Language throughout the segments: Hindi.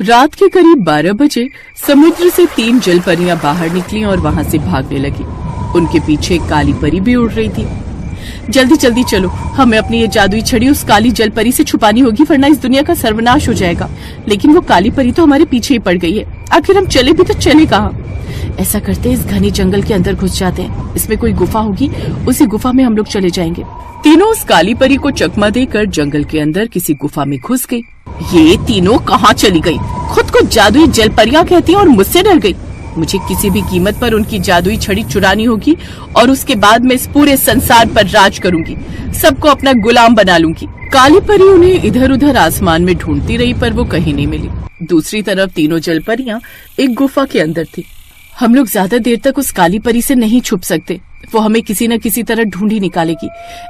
रात के करीब 12 बजे समुद्र से 3 जल परियां बाहर निकली और वहां से भागने लगी। उनके पीछे एक काली परी भी उड़ रही थी। जल्दी जल्दी चलो, हमें अपनी ये जादुई छड़ी उस काली जल परी से छुपानी होगी, वरना इस दुनिया का सर्वनाश हो जाएगा। लेकिन वो काली परी तो हमारे पीछे ही पड़ गई है, आखिर हम चले भी तो चले कहाँ? ऐसा करते इस घने जंगल के अंदर घुस जाते हैं, इसमें कोई गुफा होगी, उसी गुफा में हम लोग चले जाएंगे। तीनों उस काली परी को चकमा देकर जंगल के अंदर किसी गुफा में घुस गई। ये तीनों कहाँ चली गई? खुद को जादुई जल परियां कहती है और मुझसे डर गई। मुझे किसी भी कीमत पर उनकी जादुई छड़ी चुरानी होगी और उसके बाद मैं इस पूरे संसार पर राज करूंगी, सबको अपना गुलाम बना लूंगी। काली परी उन्हें इधर उधर आसमान में ढूंढती रही पर वो कहीं नहीं मिली। दूसरी तरफ तीनों जल परियां एक गुफा के अंदर थी। हम लोग ज्यादा देर तक उस काली परी से नहीं छुप सकते, वो हमें किसी न किसी तरह ढूंढ ही निकालेगी।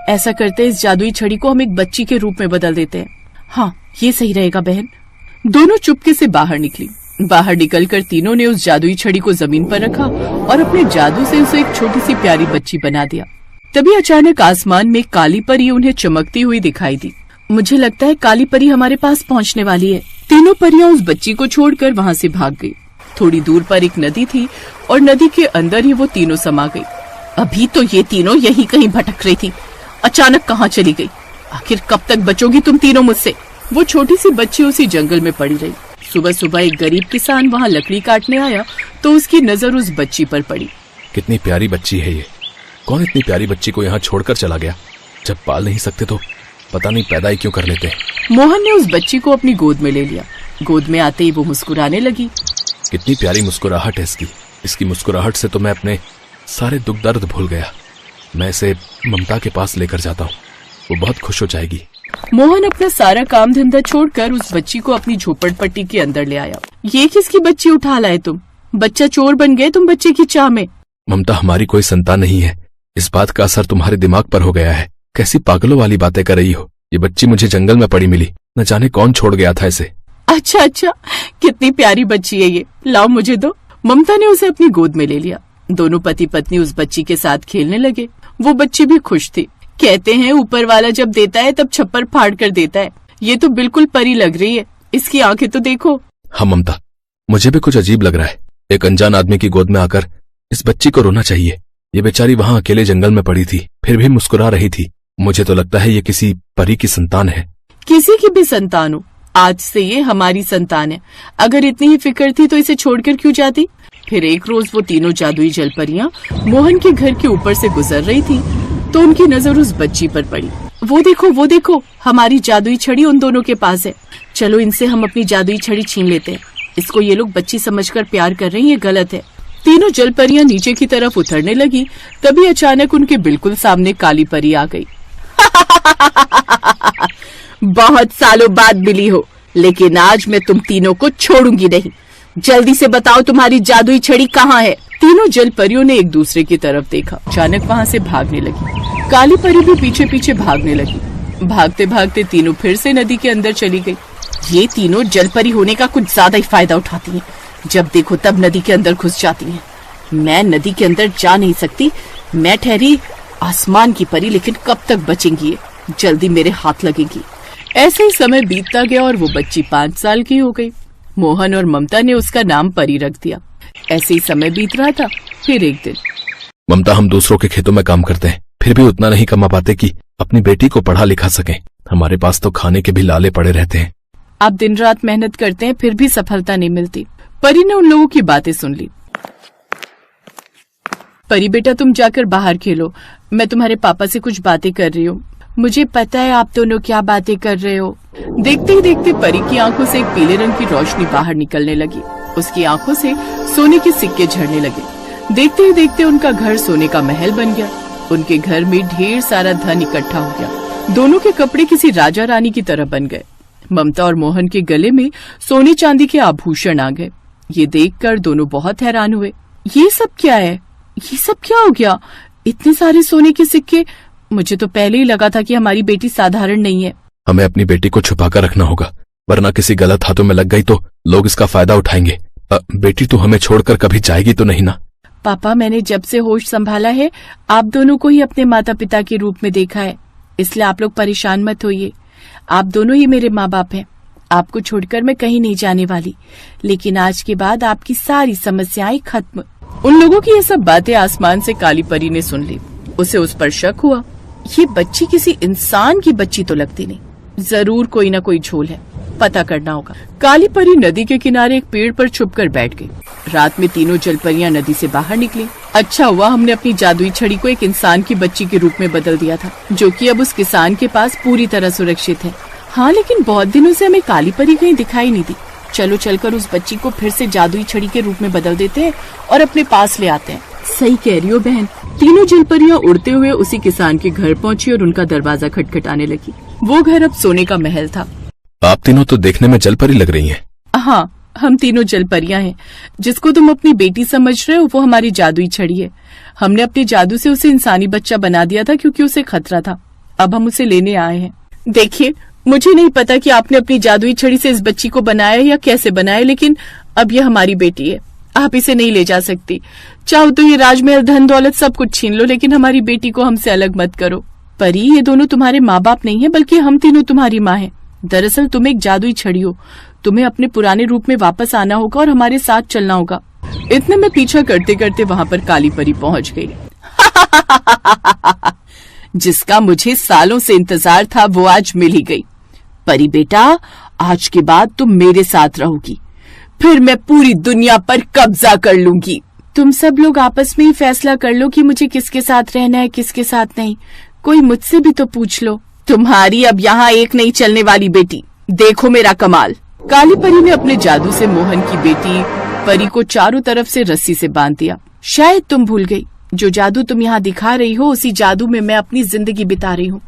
ऐसा करते इस जादुई छड़ी को हम एक बच्ची के रूप में बदल देते हैं। हाँ, ये सही रहेगा बहन। दोनों चुपके से बाहर निकली। बाहर निकलकर तीनों ने उस जादुई छड़ी को जमीन पर रखा और अपने जादू से उसे एक छोटी सी प्यारी बच्ची बना दिया। तभी अचानक आसमान में काली परी उन्हें चमकती हुई दिखाई दी। मुझे लगता है काली परी हमारे पास पहुंचने वाली है। तीनों परियां उस बच्ची को छोड़कर वहां से भाग गई। थोड़ी दूर पर एक नदी थी और नदी के अंदर ही वो तीनों समा गई। अभी तो ये तीनों यहीं कहीं भटक रही थी, अचानक कहाँ चली गई? आखिर कब तक बचोगी तुम तीनों मुझसे? वो छोटी सी बच्ची उसी जंगल में पड़ी रही। सुबह सुबह एक गरीब किसान वहाँ लकड़ी काटने आया तो उसकी नजर उस बच्ची पर पड़ी। कितनी प्यारी बच्ची है ये। कौन इतनी प्यारी बच्ची को यहाँ छोड़कर चला गया? जब पाल नहीं सकते तो पता नहीं पैदा ही क्यों कर लेते। मोहन ने उस बच्ची को अपनी गोद में ले लिया। गोद में आते ही वो मुस्कुराने लगी। कितनी प्यारी मुस्कुराहट है इसकी मुस्कुराहट से तो मैं अपने सारे दुख दर्द भूल गया। मैं इसे ममता के पास लेकर जाता हूँ, वो बहुत खुश हो जाएगी। मोहन अपना सारा काम धंधा छोड़कर उस बच्ची को अपनी झोपड़पट्टी के अंदर ले आया। ये किसकी बच्ची उठा लाए तुम? बच्चा चोर बन गए तुम बच्चे की चाह में। ममता, हमारी कोई संतान नहीं है, इस बात का असर तुम्हारे दिमाग पर हो गया है। कैसी पागलों वाली बातें कर रही हो? ये बच्ची मुझे जंगल में पड़ी मिली, न जाने कौन छोड़ गया था इसे। अच्छा, कितनी प्यारी बच्ची है ये, लाओ मुझे दो। ममता ने उसे अपनी गोद में ले लिया। दोनों पति पत्नी उस बच्ची के साथ खेलने लगे। वो बच्ची भी खुश थी। कहते हैं ऊपर वाला जब देता है तब छप्पर फाड़ कर देता है। ये तो बिल्कुल परी लग रही है, इसकी आंखें तो देखो। हाँ ममता, मुझे भी कुछ अजीब लग रहा है। एक अनजान आदमी की गोद में आकर इस बच्ची को रोना चाहिए। ये बेचारी वहाँ अकेले जंगल में पड़ी थी, फिर भी मुस्कुरा रही थी। मुझे तो लगता है ये किसी परी की संतान है। किसी की भी संतान हो, आज से ये हमारी संतान है। अगर इतनी ही फिक्र थी तो इसे छोड़कर क्यों जाती? फिर एक रोज वो तीनों जादुई जल परियां मोहन के घर के ऊपर से गुजर रही थी तो उनकी नजर उस बच्ची पर पड़ी। वो देखो, हमारी जादुई छड़ी उन दोनों के पास है। चलो इनसे हम अपनी जादुई छड़ी छीन लेते हैं। इसको ये लोग बच्ची समझकर प्यार कर रहे हैं, ये गलत है। तीनों जल परियां नीचे की तरफ उतरने लगी। तभी अचानक उनके बिल्कुल सामने काली परी आ गई। बहुत सालों बाद मिली हो, लेकिन आज मैं तुम तीनों को छोड़ूंगी नहीं। जल्दी से बताओ तुम्हारी जादुई छड़ी कहाँ है? तीनों जल परियों ने एक दूसरे की तरफ देखा। अचानक वहाँ से भागने लगी। काली परी भी पीछे पीछे भागने लगी। भागते भागते तीनों फिर से नदी के अंदर चली गई। ये तीनों जल परी होने का कुछ ज्यादा ही फायदा उठाती हैं। जब देखो तब नदी के अंदर घुस जाती हैं। मैं नदी के अंदर जा नहीं सकती। मैं ठहरी आसमान की परी, लेकिन कब तक बचेंगी ये? जल्दी मेरे हाथ लगेगी। ऐसे ही समय बीतता गया और वो बच्ची 5 साल की हो गई। मोहन और ममता ने उसका नाम परी रख दिया। ऐसे ही समय बीत रहा था। फिर एक दिन, ममता, हम दूसरों के खेतों में काम करते हैं, फिर भी उतना नहीं कमा पाते कि अपनी बेटी को पढ़ा लिखा सकें। हमारे पास तो खाने के भी लाले पड़े रहते हैं। आप दिन रात मेहनत करते हैं, फिर भी सफलता नहीं मिलती। परी ने उन लोगों की बातें सुन ली। परी बेटा, तुम जाकर बाहर खेलो, मैं तुम्हारे पापा से कुछ बातें कर रही हूँ। मुझे पता है आप दोनों क्या बातें कर रहे हो। देखते ही देखते परी की आंखों से एक पीले रंग की रोशनी बाहर निकलने लगी। उसकी आंखों से सोने के सिक्के झड़ने लगे। देखते ही देखते उनका घर सोने का महल बन गया। उनके घर में ढेर सारा धन इकट्ठा हो गया। दोनों के कपड़े किसी राजा रानी की तरह बन गए। ममता और मोहन के गले में सोने चांदी के आभूषण आ गए। ये देखकर दोनों बहुत हैरान हुए। ये सब क्या है? ये सब क्या हो गया? इतने सारे सोने के सिक्के! मुझे तो पहले ही लगा था कि हमारी बेटी साधारण नहीं है। हमें अपनी बेटी को छुपाकर रखना होगा, वरना किसी गलत हाथों में लग गई तो लोग इसका फायदा उठाएंगे। बेटी तो हमें छोड़कर कभी जाएगी तो नहीं ना? पापा, मैंने जब से होश संभाला है आप दोनों को ही अपने माता पिता के रूप में देखा है, इसलिए आप लोग परेशान मत होइए। आप दोनों ही मेरे माँ बाप हैं। आपको छोड़कर मैं कहीं नहीं जाने वाली, लेकिन आज के बाद आपकी सारी समस्याएं खत्म। उन लोगों की ये सब बातें आसमान से काली परी ने सुन ली। उसे उस पर शक हुआ, ये बच्ची किसी इंसान की बच्ची तो लगती नहीं, जरूर कोई ना कोई झोल है, पता करना होगा। काली परी नदी के किनारे एक पेड़ पर छुपकर बैठ गई। रात में तीनों जलपरियां नदी से बाहर निकली। अच्छा हुआ हमने अपनी जादुई छड़ी को एक इंसान की बच्ची के रूप में बदल दिया था, जो कि अब उस किसान के पास पूरी तरह सुरक्षित है। हाँ, लेकिन बहुत दिनों से हमें काली परी कहीं दिखाई नहीं दी। चलो चलकर उस बच्ची को फिर से जादुई छड़ी के रूप में बदल देते हैं और अपने पास ले आते हैं। सही कह रही हो बहन। तीनों जलपरियां उड़ते हुए उसी किसान के घर पहुंची और उनका दरवाजा खटखटाने लगी। वो घर अब सोने का महल था। आप तीनों तो देखने में जलपरी लग रही हैं। हाँ, हम तीनों जलपरियां हैं। जिसको तुम अपनी बेटी समझ रहे हो वो हमारी जादुई छड़ी है। हमने अपने जादू से उसे इंसानी बच्चा बना दिया था क्योंकि उसे खतरा था। अब हम उसे लेने आए हैं। देखिए, मुझे नहीं पता कि आपने अपनी जादुई छड़ी से इस बच्ची को बनाया या कैसे बनाया, लेकिन अब ये हमारी बेटी है। आप इसे नहीं ले जा सकती। चाहो तो ये राजमहल, धन दौलत सब कुछ छीन लो, लेकिन हमारी बेटी को हमसे अलग मत करो। परी, ये दोनों तुम्हारे माँ बाप नहीं है, बल्कि हम तीनों तुम्हारी माँ हैं। दरअसल तुम एक जादुई छड़ी हो। तुम्हें अपने पुराने रूप में वापस आना होगा और हमारे साथ चलना होगा। इतने में पीछा करते करते वहाँ पर काली परी पहुँच गई। जिसका मुझे सालों से इंतजार था वो आज मिल ही गई। परी बेटा, आज के बाद तुम मेरे साथ रहोगी, फिर मैं पूरी दुनिया पर कब्जा कर लूंगी। तुम सब लोग आपस में ही फैसला कर लो कि मुझे किसके साथ रहना है, किसके साथ नहीं। कोई मुझसे भी तो पूछ लो। तुम्हारी अब यहाँ एक नहीं चलने वाली बेटी। देखो मेरा कमाल। काली परी ने अपने जादू से मोहन की बेटी परी को चारों तरफ से रस्सी से बांध दिया। शायद तुम भूल गई, जो जादू तुम यहाँ दिखा रही हो उसी जादू में मैं अपनी जिंदगी बिता रही हूँ।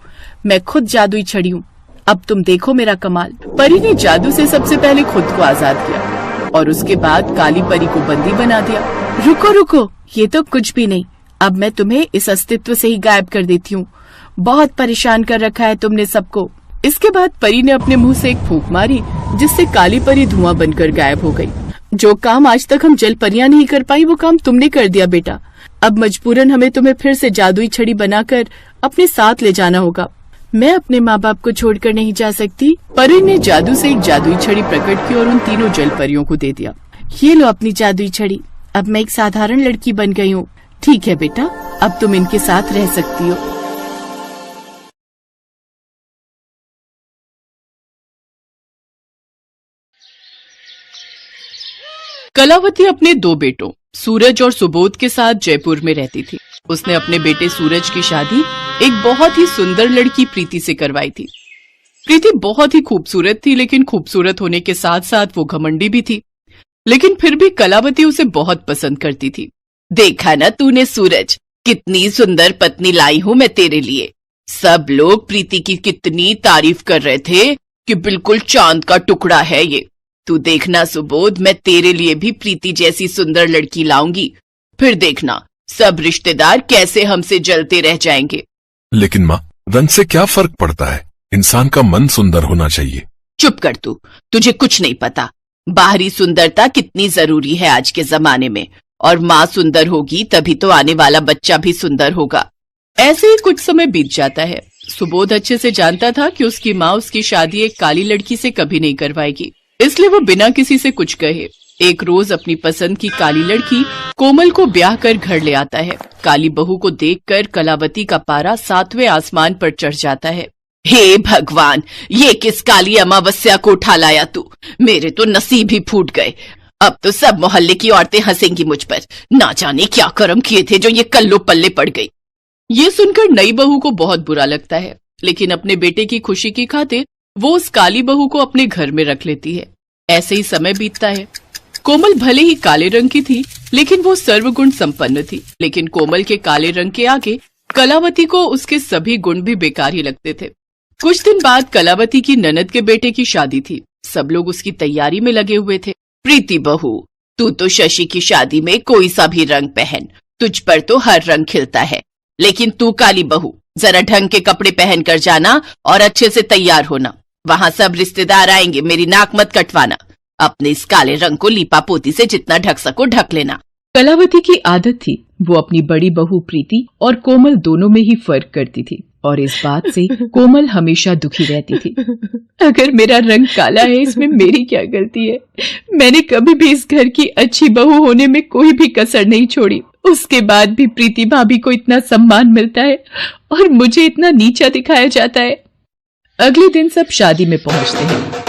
मैं खुद जादुई छड़ी हूँ। अब तुम देखो मेरा कमाल। परी ने जादू से सबसे पहले खुद को आजाद किया और उसके बाद काली परी को बंदी बना दिया। रुको रुको, ये तो कुछ भी नहीं। अब मैं तुम्हें इस अस्तित्व से ही गायब कर देती हूँ। बहुत परेशान कर रखा है तुमने सबको। इसके बाद परी ने अपने मुंह से एक फूंक मारी, जिससे काली परी धुआं बनकर गायब हो गई। जो काम आज तक हम जलपरियां नहीं कर पाई वो काम तुमने कर दिया बेटा। अब मजबूरन हमें तुम्हें फिर से जादुई छड़ी बनाकर अपने साथ ले जाना होगा। मैं अपने माँ बाप को छोड़कर नहीं जा सकती। परी ने जादू से एक जादुई छड़ी प्रकट की और उन तीनों जलपरियों को दे दिया। ये लो अपनी जादुई छड़ी। अब मैं एक साधारण लड़की बन गई हूँ। ठीक है बेटा, अब तुम इनके साथ रह सकती हो। कलावती अपने दो बेटों सूरज और सुबोध के साथ जयपुर में रहती थी। उसने अपने बेटे सूरज की शादी एक बहुत ही सुंदर लड़की प्रीति से करवाई थी। प्रीति बहुत ही खूबसूरत थी, लेकिन खूबसूरत होने के साथ साथ वो घमंडी भी थी। लेकिन फिर भी कलावती उसे बहुत पसंद करती थी। देखा ना तूने सूरज, कितनी सुंदर पत्नी लाई हूँ मैं तेरे लिए। सब लोग प्रीति की कितनी तारीफ कर रहे थे कि बिल्कुल चांद का टुकड़ा है ये। तू देखना सुबोध, मैं तेरे लिए भी प्रीति जैसी सुंदर लड़की लाऊंगी। फिर देखना सब रिश्तेदार कैसे हमसे जलते रह जाएंगे। लेकिन माँ, रंग से क्या फर्क पड़ता है? इंसान का मन सुंदर होना चाहिए। चुप कर तू, तुझे कुछ नहीं पता। बाहरी सुंदरता कितनी जरूरी है आज के जमाने में, और माँ सुंदर होगी तभी तो आने वाला बच्चा भी सुंदर होगा। ऐसे ही कुछ समय बीत जाता है। सुबोध अच्छे से जानता था कि उसकी माँ उसकी शादी एक काली लड़की से कभी नहीं करवाएगी, इसलिए वो बिना किसी से कुछ कहे एक रोज अपनी पसंद की काली लड़की कोमल को ब्याह कर घर ले आता है। काली बहू को देखकर कलावती का पारा 7वें आसमान पर चढ़ जाता है। हे भगवान, ये किस काली अमावस्या को उठा लाया तू? मेरे तो नसीब ही फूट गए। अब तो सब मोहल्ले की औरतें हंसेंगी मुझ पर। ना जाने क्या कर्म किए थे जो ये कल्लो पल्ले पड़ गई। ये सुनकर नई बहू को बहुत बुरा लगता है, लेकिन अपने बेटे की खुशी की खातिर वो उस काली बहू को अपने घर में रख लेती है। ऐसे ही समय बीतता है। कोमल भले ही काले रंग की थी, लेकिन वो सर्वगुण संपन्न थी। लेकिन कोमल के काले रंग के आगे कलावती को उसके सभी गुण भी बेकार ही लगते थे। कुछ दिन बाद कलावती की ननद के बेटे की शादी थी। सब लोग उसकी तैयारी में लगे हुए थे। प्रीति बहू, तू तो शशि की शादी में कोई सा भी रंग पहन, तुझ पर तो हर रंग खिलता है। लेकिन तू काली बहू, जरा ढंग के कपड़े पहन कर जाना और अच्छे से तैयार होना। वहाँ सब रिश्तेदार आएंगे, मेरी नाक मत कटवाना। अपने इस काले रंग को लीपा पोती से जितना ढक सको ढक लेना। कलावती की आदत थी वो अपनी बड़ी बहू प्रीति और कोमल दोनों में ही फर्क करती थी। और इस बात से कोमल हमेशा दुखी रहती थी। अगर मेरा रंग काला है, इसमें मेरी क्या गलती है? मैंने कभी भी इस घर की अच्छी बहू होने में कोई भी कसर नहीं छोड़ी। उसके बाद भी प्रीति भाभी को इतना सम्मान मिलता है और मुझे इतना नीचा दिखाया जाता है। अगले दिन सब शादी में पहुंचते हैं।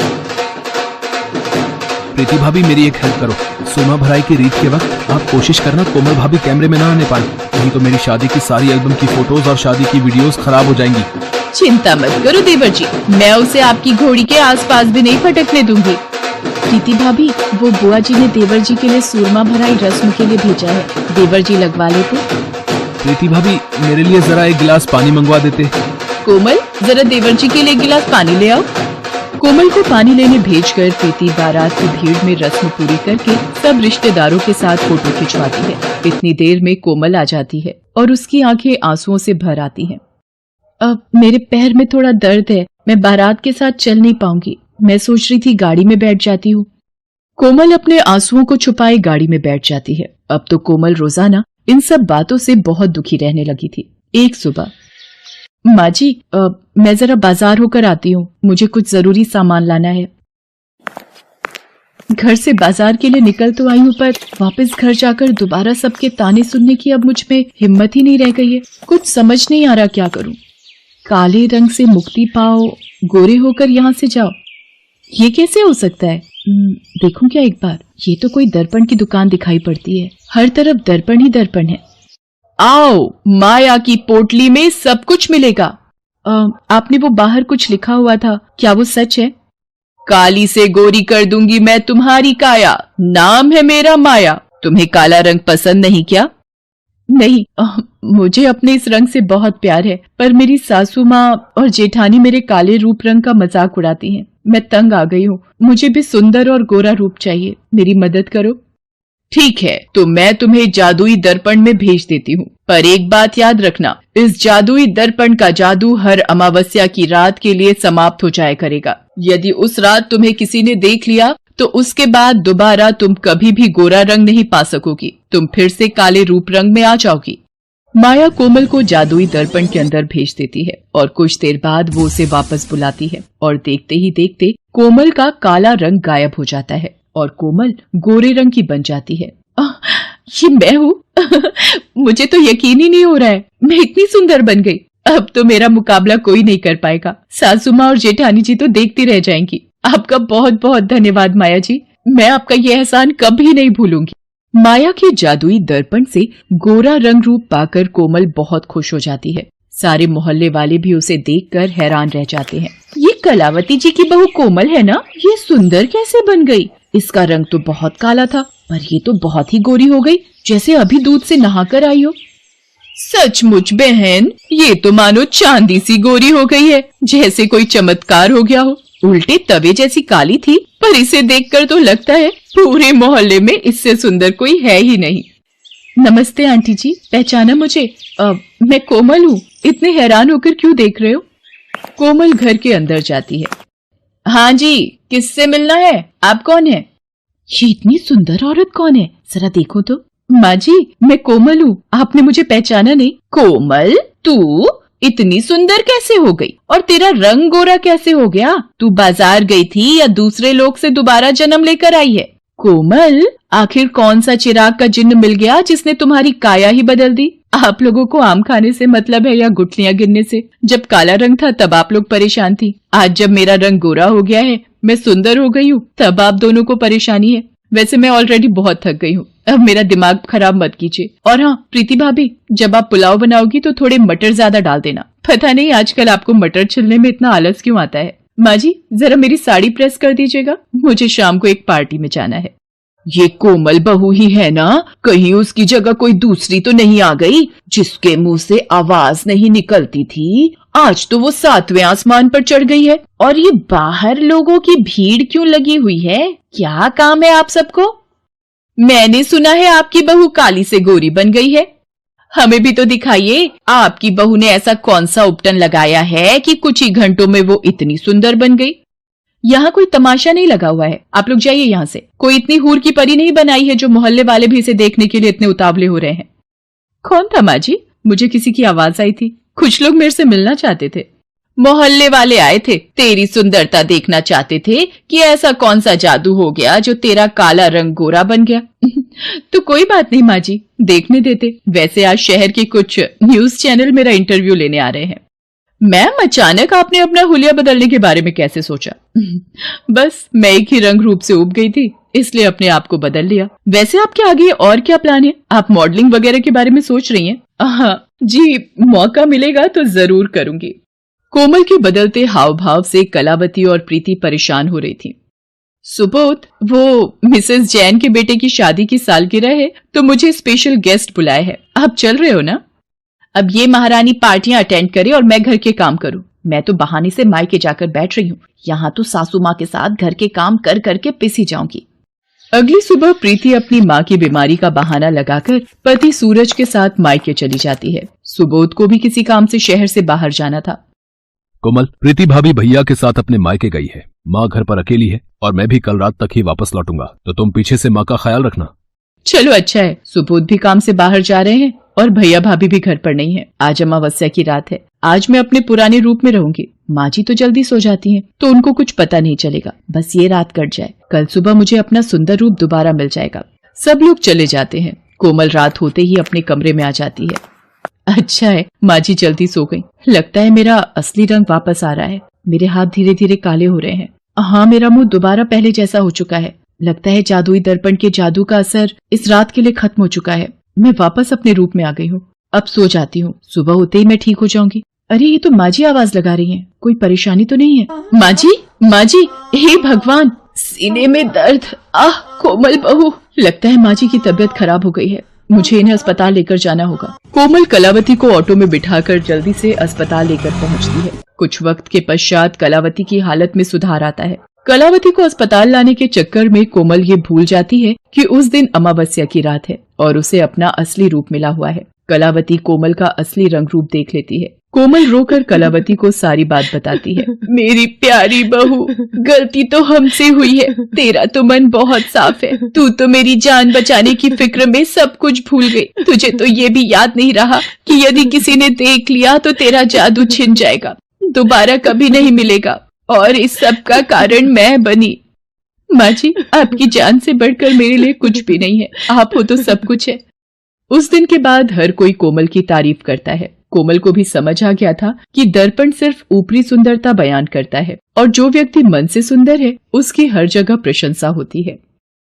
प्रीति भाभी, मेरी एक हेल्प करो। सोना भराई की रीत के वक्त आप कोशिश करना कोमल भाभी कैमरे में ना आने पाए, नहीं तो मेरी शादी की सारी एल्बम की फोटोज और शादी की वीडियोस खराब हो जाएंगी। चिंता मत करो देवर जी, मैं उसे आपकी घोड़ी के आसपास भी नहीं फटकने दूंगी। प्रीति भाभी, वो बुआ जी ने देवर जी के लिए सूरमा भराई रस्म के लिए भेजा है, देवर जी लगवा लेते। प्रीति भाभी, मेरे लिए जरा एक गिलास पानी मंगवा देते। कोमल, जरा देवर जी के लिए एक गिलास पानी ले आओ। कोमल को पानी लेने भेजकर प्रीति बारात की भीड़ में रस्म पूरी करके सब रिश्तेदारों के साथ फोटो खिंचवाती है। इतनी देर में कोमल आ जाती है और उसकी आंखें आंसुओं से भर आती हैं। अब मेरे पैर में थोड़ा दर्द है, मैं बारात के साथ चल नहीं पाऊंगी। मैं सोच रही थी गाड़ी में बैठ जाती हूँ। कोमल अपने आंसुओं को छुपाए गाड़ी में बैठ जाती है। अब तो कोमल रोजाना इन सब बातों से बहुत दुखी रहने लगी थी। एक सुबह, माँ जी, मैं जरा बाजार होकर आती हूँ, मुझे कुछ जरूरी सामान लाना है। घर से बाजार के लिए निकल तो आई हूँ, पर वापस घर जाकर दोबारा सबके ताने सुनने की अब मुझ में हिम्मत ही नहीं रह गई है। कुछ समझ नहीं आ रहा क्या करूँ। काले रंग से मुक्ति पाओ, गोरे होकर यहाँ से जाओ, ये कैसे हो सकता है? देखूं क्या एक बार? ये तो कोई दर्पण की दुकान दिखाई पड़ती है, हर तरफ दर्पण ही दर्पण है। आओ, माया की पोटली में सब कुछ मिलेगा। आपने वो बाहर कुछ लिखा हुआ था, क्या वो सच है? काली से गोरी कर दूंगी मैं तुम्हारी काया, नाम है मेरा माया। तुम्हें काला रंग पसंद नहीं क्या? नहीं, मुझे अपने इस रंग से बहुत प्यार है, पर मेरी सासू माँ और जेठानी मेरे काले रूप रंग का मजाक उड़ाती हैं। मैं तंग आ गई हूँ, मुझे भी सुंदर और गोरा रूप चाहिए, मेरी मदद करो। ठीक है, तो मैं तुम्हें जादुई दर्पण में भेज देती हूँ, पर एक बात याद रखना, इस जादुई दर्पण का जादू हर अमावस्या की रात के लिए समाप्त हो जाया करेगा। यदि उस रात तुम्हें किसी ने देख लिया तो उसके बाद दोबारा तुम कभी भी गोरा रंग नहीं पा सकोगी, तुम फिर से काले रूप रंग में आ जाओगी। माया कोमल को जादुई दर्पण के अंदर भेज देती है और कुछ देर बाद वो उसे वापस बुलाती है और देखते ही देखते कोमल का काला रंग गायब हो जाता है और कोमल गोरे रंग की बन जाती है। ये मैं हूँ? मुझे तो यकीन ही नहीं हो रहा है, मैं इतनी सुंदर बन गई। अब तो मेरा मुकाबला कोई नहीं कर पाएगा। सासू माँ और जेठानी जी तो देखती रह जाएंगी। आपका बहुत बहुत धन्यवाद माया जी, मैं आपका ये एहसान कभी नहीं भूलूंगी। माया के जादुई दर्पण से गोरा रंग रूप पाकर कोमल बहुत खुश हो जाती है। सारे मोहल्ले वाले भी उसे देखकर हैरान रह जाते हैं। ये कलावती जी की बहू कोमल है ना? ये सुंदर कैसे बन गई? इसका रंग तो बहुत काला था, पर ये तो बहुत ही गोरी हो गई, जैसे अभी दूध से नहाकर आई हो। सचमुच बहन, ये तो मानो चांदी सी गोरी हो गई है, जैसे कोई चमत्कार हो गया हो। उल्टे तवे जैसी काली थी, पर इसे देखकर तो लगता है पूरे मोहल्ले में इससे सुंदर कोई है ही नहीं। नमस्ते आंटी जी, पहचाना मुझे? मैं कोमल हूँ, इतने हैरान होकर क्यों देख रहे हो? कोमल घर के अंदर जाती है। हाँ जी, किससे मिलना है? आप कौन है? ये इतनी सुंदर औरत कौन है, जरा देखो तो। माँ जी, मैं कोमल हूँ, आपने मुझे पहचाना नहीं? कोमल, तू इतनी सुंदर कैसे हो गई? और तेरा रंग गोरा कैसे हो गया? तू बाजार गई थी या दूसरे लोग से दोबारा जन्म लेकर आई है? कोमल, आखिर कौन सा चिराग का जिन्न मिल गया जिसने तुम्हारी काया ही बदल दी? आप लोगों को आम खाने से मतलब है या गुठलियां गिनने से? जब काला रंग था तब आप लोग परेशान थी, आज जब मेरा रंग गोरा हो गया है, मैं सुंदर हो गई हूँ, तब आप दोनों को परेशानी है। वैसे मैं ऑलरेडी बहुत थक गई हूँ, अब मेरा दिमाग खराब मत कीजिए। और हाँ प्रीति भाभी, जब आप पुलाव बनाओगी तो थोड़े मटर ज्यादा डाल देना। पता नहीं आजकल आपको मटर छिलने में इतना आलस क्यों आता है। माँ जी, जरा मेरी साड़ी प्रेस कर दीजिएगा, मुझे शाम को एक पार्टी में जाना है। ये कोमल बहू ही है ना? कहीं उसकी जगह कोई दूसरी तो नहीं आ गई जिसके मुंह से आवाज नहीं निकलती थी? आज तो वो 7वें आसमान पर चढ़ गई है। और ये बाहर लोगों की भीड़ क्यों लगी हुई है? क्या काम है आप सबको? मैंने सुना है आपकी बहू काली से गोरी बन गई है। हमें भी तो दिखाइए, आपकी बहू ने ऐसा कौन सा उपटन लगाया है कि कुछ ही घंटों में वो इतनी सुंदर बन गई। यहाँ कोई तमाशा नहीं लगा हुआ है, आप लोग जाइए यहाँ से। कोई इतनी हूर की परी नहीं बनाई है जो मोहल्ले वाले भी इसे देखने के लिए इतने उतावले हो रहे हैं। कौन था माँ जी? मुझे किसी की आवाज आई थी, कुछ लोग मेरे से मिलना चाहते थे। मोहल्ले वाले आए थे, तेरी सुंदरता देखना चाहते थे कि ऐसा कौन सा जादू हो गया जो तेरा काला रंग गोरा बन गया। तो कोई बात नहीं माँ जी, देखने देते। वैसे आज शहर के कुछ न्यूज चैनल मेरा इंटरव्यू लेने आ रहे हैं। मैम, अचानक आपने अपना हुलिया बदलने के बारे में कैसे सोचा? बस मैं एक ही रंग रूप से उब गई थी, इसलिए अपने आप को बदल लिया। वैसे आपके आगे और क्या प्लान है? आप मॉडलिंग वगैरह के बारे में सोच रही हैं? हाँ जी, मौका मिलेगा तो जरूर करूंगी। कोमल के बदलते हाव भाव से कलावती और प्रीति परेशान हो रही थी। सुबोध, वो मिसेस जैन के बेटे की शादी की सालगिरह है, तो मुझे स्पेशल गेस्ट बुलाए हैं। आप चल रहे हो ना? अब ये महारानी पार्टियां अटेंड करे और मैं घर के काम करूं। मैं तो बहाने से मायके जाकर बैठ रही हूँ। यहाँ तो सासू माँ के साथ घर के काम कर करके पिसी जाऊंगी। अगली सुबह प्रीति अपनी माँ की बीमारी का बहाना लगाकर पति सूरज के साथ मायके चली जाती है। सुबोध को भी किसी काम से शहर से बाहर जाना था। कोमल, प्रीति भाभी भैया के साथ अपने मायके गई है। माँ घर पर अकेली है और मैं भी कल रात तक ही वापस लौटूंगा, तो तुम पीछे से माँ का ख्याल रखना। चलो अच्छा है, सुबोध भी काम से बाहर जा रहे हैं और भैया भाभी भी घर पर नहीं है। आज अमावस्या की रात है, आज मैं अपने पुराने रूप में रहूंगी। माँ जी तो जल्दी सो जाती हैं, तो उनको कुछ पता नहीं चलेगा। बस ये रात कट जाए, कल सुबह मुझे अपना सुंदर रूप दोबारा मिल जाएगा। सब लोग चले जाते हैं। कोमल रात होते ही अपने कमरे में आ जाती है। अच्छा है, माँ जी जल्दी सो गई। लगता है मेरा असली रंग वापस आ रहा है। मेरे हाथ धीरे धीरे काले हो रहे हैं। हाँ, मेरा मुंह दोबारा पहले जैसा हो चुका है। लगता है जादुई दर्पण के जादू का असर इस रात के लिए खत्म हो चुका है। मैं वापस अपने रूप में आ गई हूँ। अब सो जाती हूँ, सुबह होते ही मैं ठीक हो जाऊंगी। अरे ये तो माँ जी आवाज लगा रही हैं। कोई परेशानी तो नहीं है? माँ जी, माँ जी, हे भगवान, सीने में दर्द। आह, कोमल बहू। लगता है माँ जी की तबीयत खराब हो गई है। मुझे इन्हें अस्पताल लेकर जाना होगा। कोमल कलावती को ऑटो में बिठाकर जल्दी से अस्पताल लेकर पहुंचती है। कुछ वक्त के पश्चात कलावती की हालत में सुधार आता है। कलावती को अस्पताल लाने के चक्कर में कोमल ये भूल जाती है कि उस दिन अमावस्या की रात है और उसे अपना असली रूप मिला हुआ है। कलावती कोमल का असली रंग रूप देख लेती है। कोमल रोकर कलावती को सारी बात बताती है। मेरी प्यारी बहू, गलती तो हमसे हुई है। तेरा तो मन बहुत साफ है। तू तो मेरी जान बचाने की फिक्र में सब कुछ भूल गई। तुझे तो ये भी याद नहीं रहा कि यदि किसी ने देख लिया तो तेरा जादू छिन जाएगा, दोबारा कभी नहीं मिलेगा। और इस सब का कारण मैं बनी। माँ जी, आपकी जान से बढ़कर मेरे लिए कुछ भी नहीं है। आप हो तो सब कुछ है। उस दिन के बाद हर कोई कोमल की तारीफ करता है। कोमल को भी समझ आ गया था कि दर्पण सिर्फ ऊपरी सुंदरता बयान करता है और जो व्यक्ति मन से सुंदर है उसकी हर जगह प्रशंसा होती है।